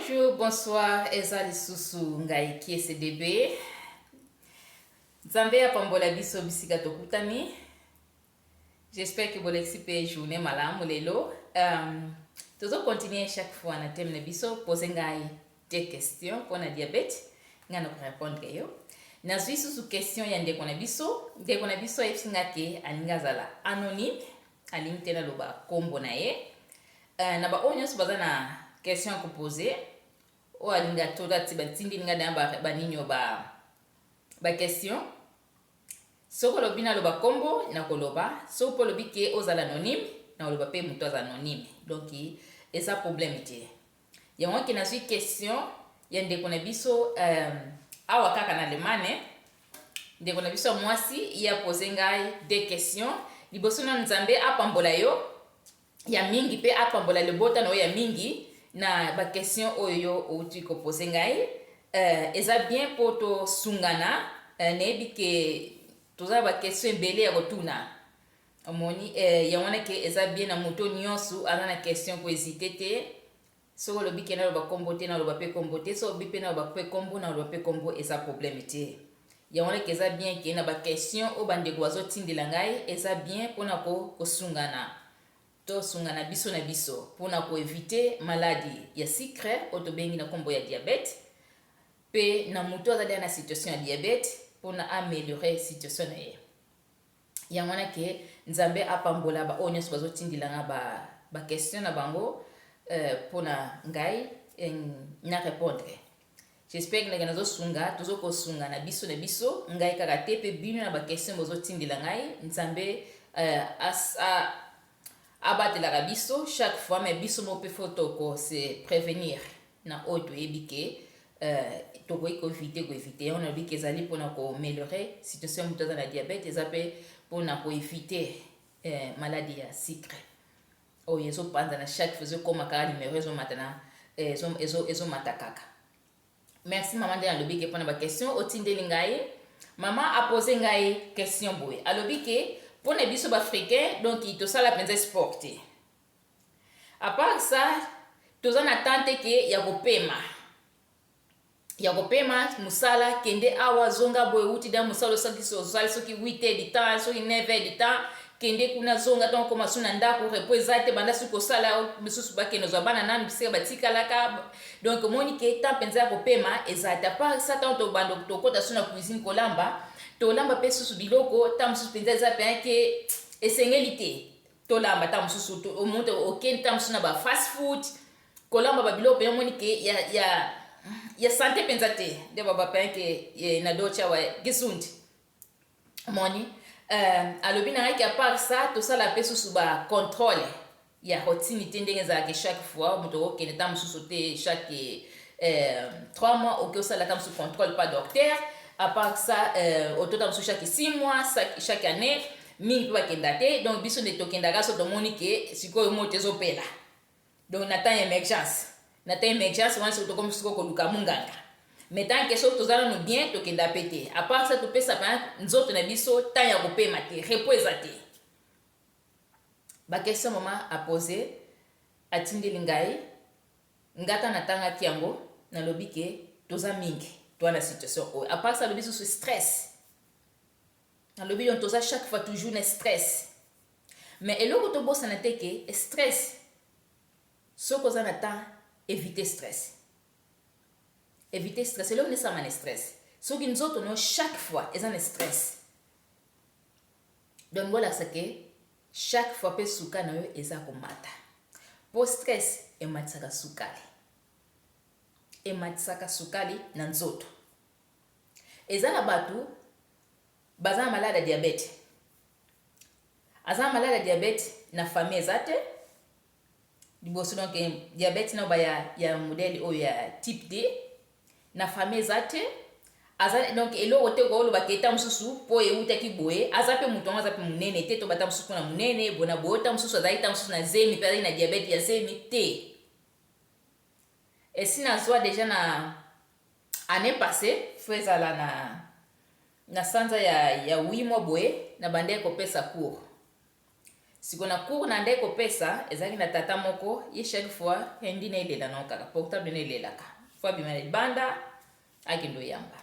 Bonjour, bonsoir, ezali susu ngai KCDB. Nzambe apambola biso bisika tokutani. J'espère que vous l'expérimentez journée malamu lelo. Tozo continuer chaque fois na thème na biso poser ngai des questions pour na diabète. Ngana ko répondre yo. Na zui susu question ya ndeko na biso. Ndeko na biso efinga ke alinga zala anonyme, alimte na loba kombo na ye. Na ba onyo so bazana question ko poser o alinga toda tiba tindi linga na ba ninyo ba question soko lobi na loba kombo na koloba so po lobi ke ozala anonyme na loba pe muto aza anonyme donc eza problème te ya mwa ke na sui question ya ndeko na biso awa kaka na lemane ndeko na biso mwasi ya poser ngai des questions liboso na Nzambe apambola yo ya mingi pe apambola lebota na ya mingi na ba question oyo outi ko poser ngai eza bien poto sungana nebi ke toza ba question ebele ya kotuna omoni ya wana ke eza bien na moto nyonso ana na question ko hésiter te so lobi ke na loba kombo te na loba pe kombo te so lobi pe na loba pe kombo na loba pe kombo eza problème te ya wana ke eza bien ke na ba question o bande gwazo tindela ngai eza bien pona ko sungana to sungana biso na biso pona ko éviter maladie ya sucre otobengi na kombo ya diabète pe na moto azali na situation ya diabète pona améliorer situation na ye ya mwana ke Nzambe apambola ba onyo bazo tindila nga ba question na bango pona ngai na répondre. J'espère que nazo sunga tozo ko sunga na biso ngai kaka te pe bino na ba question bazo tindila ngai Nzambe abatela biso chaque fois mais biso mo pe photo ko se prévenir na oto ebike toko éviter on a dit que ezali pona ko améliorer situation muto za na diabète ezape pona ko éviter maladie ya sucre o yezo panza na chaque fois comme ka numéro zo matana ezo matakaka. Merci maman de alobi ke pona ba question otindeli ngai maman a posé ngai question boy alobi ke pona biso ba africain donc to sala penza sport te à part ça toza na tante ke ya kopema musala kende awa zonga boy uti da musala soki 8h du temps soki 9h du temps kende kuna zonga donc koma suna ndako reposer te banda suko sala misusu bakeno zo bana nani bisika batikalaka donc moni ke ta penza ya kopema ezata pas ça tant to bando to kota suna cuisine kolamba to lamba pe susu biloko ta mususu penza za pe ke esengeli to lamba ta mususu to omonte okeni ta mususu na ba fast food kolamba ba biloko pe moni ke ya santé penza te de baba pe ke na docha wa gisundi moni alobi na ngai à part ça to sala pe susu ba contrôle ya routine te ndenge za ke chaque fois moto okene ta mususu te chaque 3 mois ok osala ka mususu contrôle pas docteur à part ça otota mususu chaque 6 mois chaque année mingi pe bakenda te donc biso nde tokendaka so tomoni ke sikoyo moto ezopela donc na temps emergence wana so tokomi siko koluka munganga mais tant que so tozala no bien tokenda pete à part ça topesa pa nzoto na biso temps ya kopema te repos te ba question mama a poser atindeli ngai ngata na tanga kiango na lobi ke toza mingi to na situation o à part ça lobi so stress na lobi on toza chaque fois toujours na stress mais eloko to bossa na te ke stress soko za na temps éviter stress c'est là où ça man stress so ki nzoto no chaque fois eza na stress donc voilà ça que chaque fois pe suka na yo eza komata po stress ematisaka sukali na nzoto eza na batu baza malade ya diabète aza malade ya diabète na famille ezate liboso donc diabète na ba ya modèle oyo ya type D na famille zate aza donc eloko te ko loba keta mususu po eutaki boye aza pe muto aza pe munene te to bata mususu na munene bona bota mususu aza ita mususu na zemi pe na diabète ya zemi te esina zwa déjà na année passée fezala na sanza ya 8 mois boye na bande ko pesa cours sikona cour na ndeko pesa ezaki na tata moko ye chaque fois hendi na elela na kaka portable na elelaka fois bima banda akendo yamba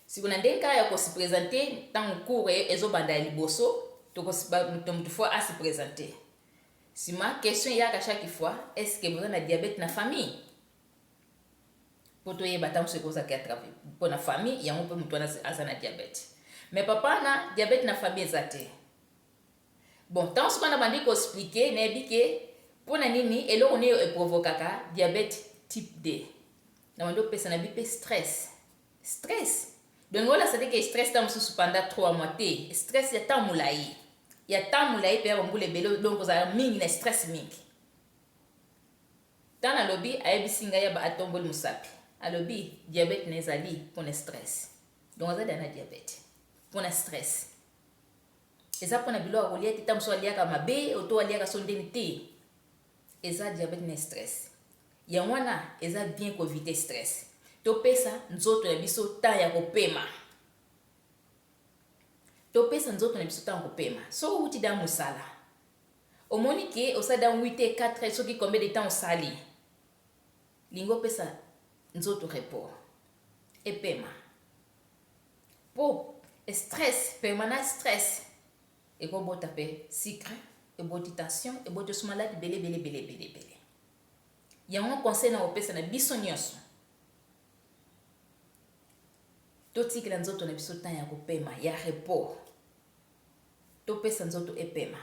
sikona ndenka ya ko se présenter tant cour ezobanda liboso to ko mutu fois à se présenter sima question ya chaque fois est-ce que vous avez diabète na famille poto ye batam se koza ka traver pour na famille ya mpe mutu azana diabète mais papa na diabète na famille ezate bon tant ce qu'on a bandé ko expliquer na bike pour na nini eloko ne e provokaka diabète type D na mando pesa na bipe stress donc voilà c'est que stress tam sous pendant 3 mois te stress ya tamulai pe ya mbule belo donc za mingi na stress mingi tana lobby ayebisinga ya ba atombol musapi alobi diabète nezali pour le stress donc on a dana diabète pour le stress eza pona bilo akolia tita mso aliaka mabe oto aliaka sondeni te eza diabète na stress ya wana eza bien ko éviter stress to pesa nzoto na biso ta ya kopema so uti da musala omoni ke osada 8 4 soki combien de temps osali lingo pesa nzoto repos epema po stress permanent stress et ko bota pe sucre et boti tension et boti so malade bele ya un conseil na opesa na biso nyonso to tikela nzoto na biso temps ya kopema ya repos to pesa nzoto epema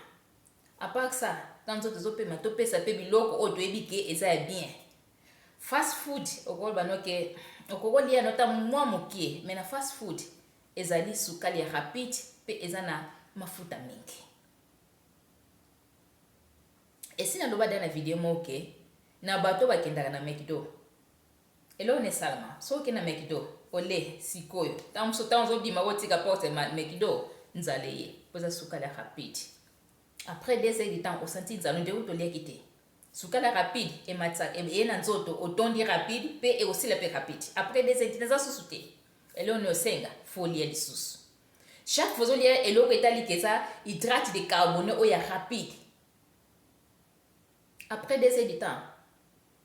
apart ça quand nzoto zopema to pesa pe biloko o to ebike eza ya bien fast food okol banoke okokolia nota mwa mokie mais na fast food ezali sukali ya rapide pe eza na mafuta mingi esina loba dana video moke na bato bakendaka na McDo elo ne salama so ke na McDo ole sikoyo tamso tanzo bima wotika porte McDo nzaleye poza sukali ya rapide après 2 heures de temps osenti nzalo nde utolia kite sukala rapide et matsa et na nzoto otondi rapide pe et aussi la pe rapide après des intérêts sous-souté et là on osenga folie lisusu chaque fois olia eloko etali keza hydrate de carbone o ya rapide après 2 heures de temps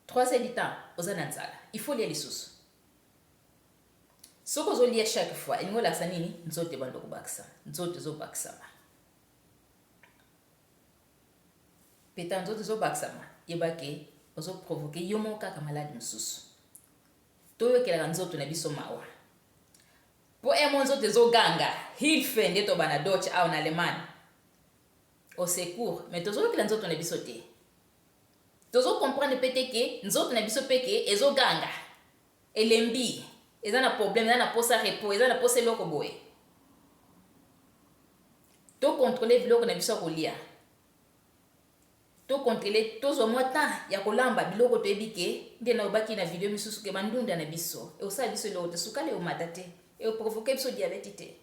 3 heures de temps ozana nzala il faut lia lisusu soko zolia chaque fois ingo la sanini nzoto bando kubakisa nzoto zo bakisa peta nzoto zo bakisa yebake ozo provoquer yomo kaka malade mususu toyo kela nzoto na biso mawa po nzoto zo ganga hilfe ndeto bana doche au na alemani au secours mais tozo kela nzoto na biso te tozo comprendre pete ke nzoto na biso peke ezo ganga elembi eza na problème eza na posa repos eza na posa loko boye to contrôler biloko na biso kolia to contrôler to zo mota ya kolamba biloko to ebike nde na obaki na video misusu ke bandunda na biso e osa biso lo te sukale o matate e o provoquer biso diabète te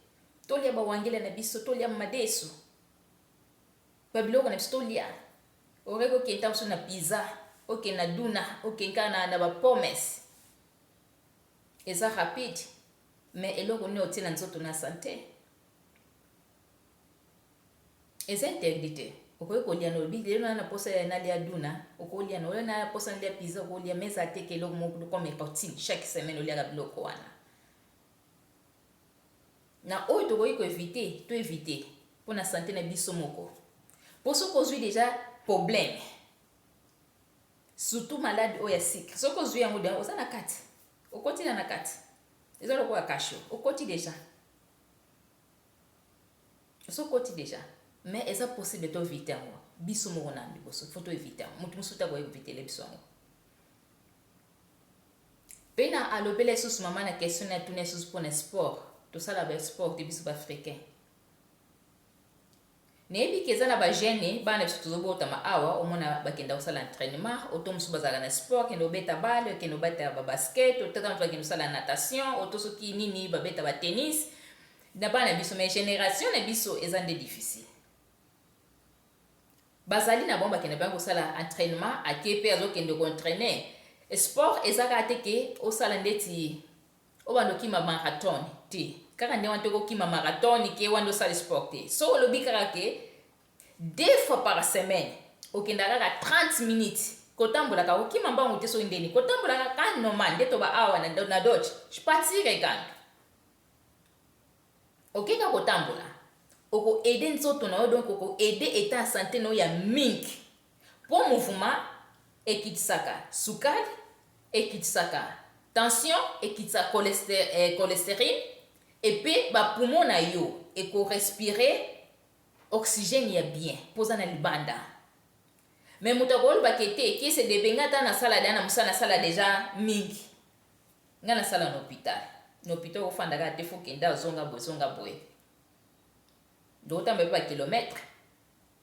to lia ba wangela na biso to lia madeso ba biloko na biso to lia oreko kenta so na pizza oke na duna oke nkana na ba pommes eza rapide mais eloko ne otina nzoto na santé eza interdite okolia no bidelo na posa ya na lia duna okolia no na posa lia pizza okolia meza te ke eloko moko comme protein chaque semaine olia biloko wana na oyo to ko éviter to éviter pour na santé na biso moko pour ce qu'on déjà problème surtout malade o ya sucre ce qu'on yango de oza na kati okoti na kati eza loko ya kasho okoti déjà so koti déjà mais eza possible to éviter ngo biso moko na biso faut to éviter mutu musuta ko éviter le biso ngo pena alobele sous mama na question na tourner sous pour le sport to sala ba sport de biso ba africain nebi keza na ba jeune bana biso tozobota ma awa omona bakenda usala entraînement otomsu bazala na sport kendo beta balle kendo beta ba basket otata mfa kendo sala natation otosoki nini ba beta ba tennis na bana biso mais génération na biso ezande difficile bazali na bomba kenda bango sala entraînement akepe azokende ko entraîner sport ezaka teke osala ndeti obando kima marathon ti kaka nde wante ko kima marathon ke wando sala sport te so lobi kaka ke 2 fois par semaine okendaka ka 30 minutes kotambolaka okima mbangu te so indeni kotambolaka ka normal nde toba awa na dodge chipatire kantu okeka kotambola oko aider nzoto na yo donc oko aider état en santé no ya mingi po mouvement ekitisaka sukali ekitisaka tension ekitisa cholestérine et puis ba poumon na yo eko respirer oxygène ya bien poza na libanda mais mutu akoloba kete kise debenga ata na sala na musala na sala deja mingi nga na sala na hôpital ofandaka te fo kenda ozonga boye ndotamba pa kilometre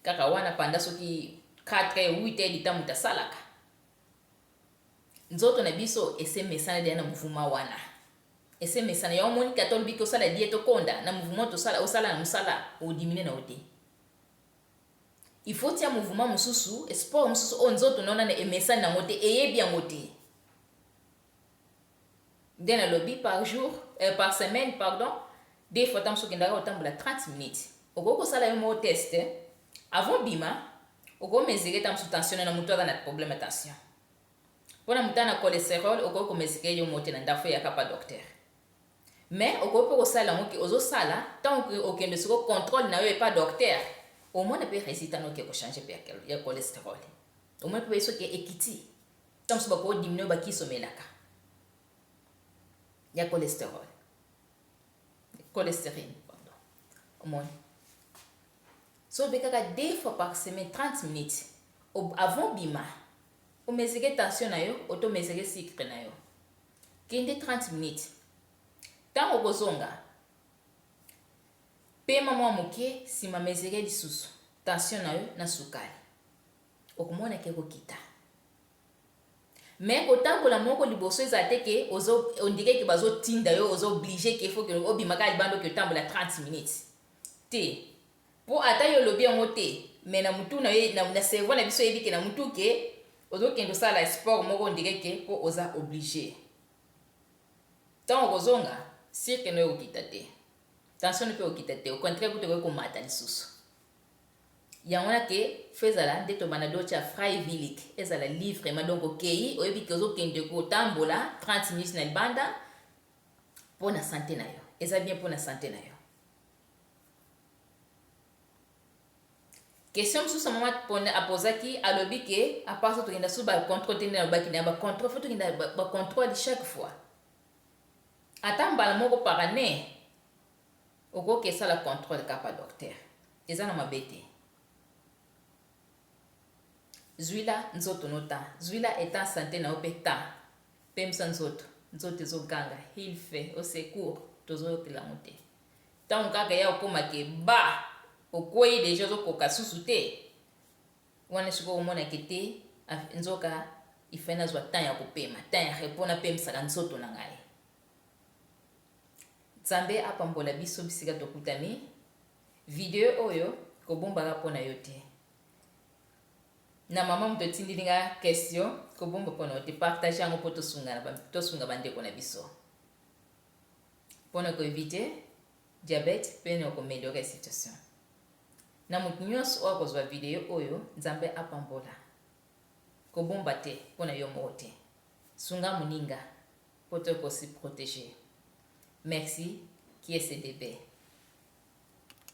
kaka wana panda soki 4 8 edita mutu asalaka nzoto na biso esemesana dia na mouvement wana esemesana ya omoni katolo biki osala diete okonda na mouvement osala na musala odimine na ote il faut tia mouvement mususu sport mususu o nzoto nona na emesana na mote eyebi yango te nde na lobi par semaine pardon des fois tam soki ndaka otambola 30 minutes okoko sala yo mo test avant bima oko mesure tam sous tension na mutu na problème tension pona mutu na cholestérol okoko mesure yo mo te na ndafo ya kapa docteur mais okoko ko sala ngoki ozo sala tant que okende siko contrôle na yo pas docteur au moins peut résultat no ke ko changer pe ya cholestérol au moins peut so ke ekiti tam so ba ko diminuer ba kisomelaka ya cholestérol cholestérine pardon au moins so bekaka 2 fois par semaine 30 minutes avant bima o mesure tension na yo auto mesure sucre na yo kende 30 minutes tant okozonga pema mwa moke sima mesure lisusu tension na yo na sukali okomona ke kokita mais kotambola moko liboso eza te ke ondike ke bazotinda yo ozo obligé ke faut que obimaka libando ke otambola 30 minutes te po ata yo lobi yango te mais na mutu na yo na cerveau na biso yebi ke na mutu ke ozokende osala sport moko ondike ke po oza obligé tant okozonga sirke no okita te tension pe okita te au contraire kuto ko mata lisusu yango na ke fezala nde to bana docha freiwillig ezala livrement donc okei oyebi ke ozokende kotambola 30 minutes na libanda po na santé na yo eza bien po na santé na yo. Question mosusu mama apozaki alobi ke à part ça tokenda so ba contrôle tene na baki na ba contrôle faut tokenda ba contrôle chaque fois ata mbala moko par année okoki esala contrôle kapa docteur eza na mabete zwila nzoto nota zwila eta santé na opeta pemsa nzoto ezoganga il fait au secours tozotela mote tant kaka ya okoma ke ba okoyi deja ozokoka susu te wana siko omona kete nzoka ifena zwa temps ya kopema temps ya repona pemsaka nzoto na ngai Nzambe apambola biso bisika tokutani video oyo kobombaka mpona yo te na mama muto tindilinga question kobomba mpona yo te partage yango mpo tosunga bandeko na biso mpona koevite diabete mpe na koameliore situation na motu nyonso oyo akozwa video oyo Nzambe apambola kobomba te mpona yo moko te sunga moninga mpo tokosi protéger. Merci, qui est CDB.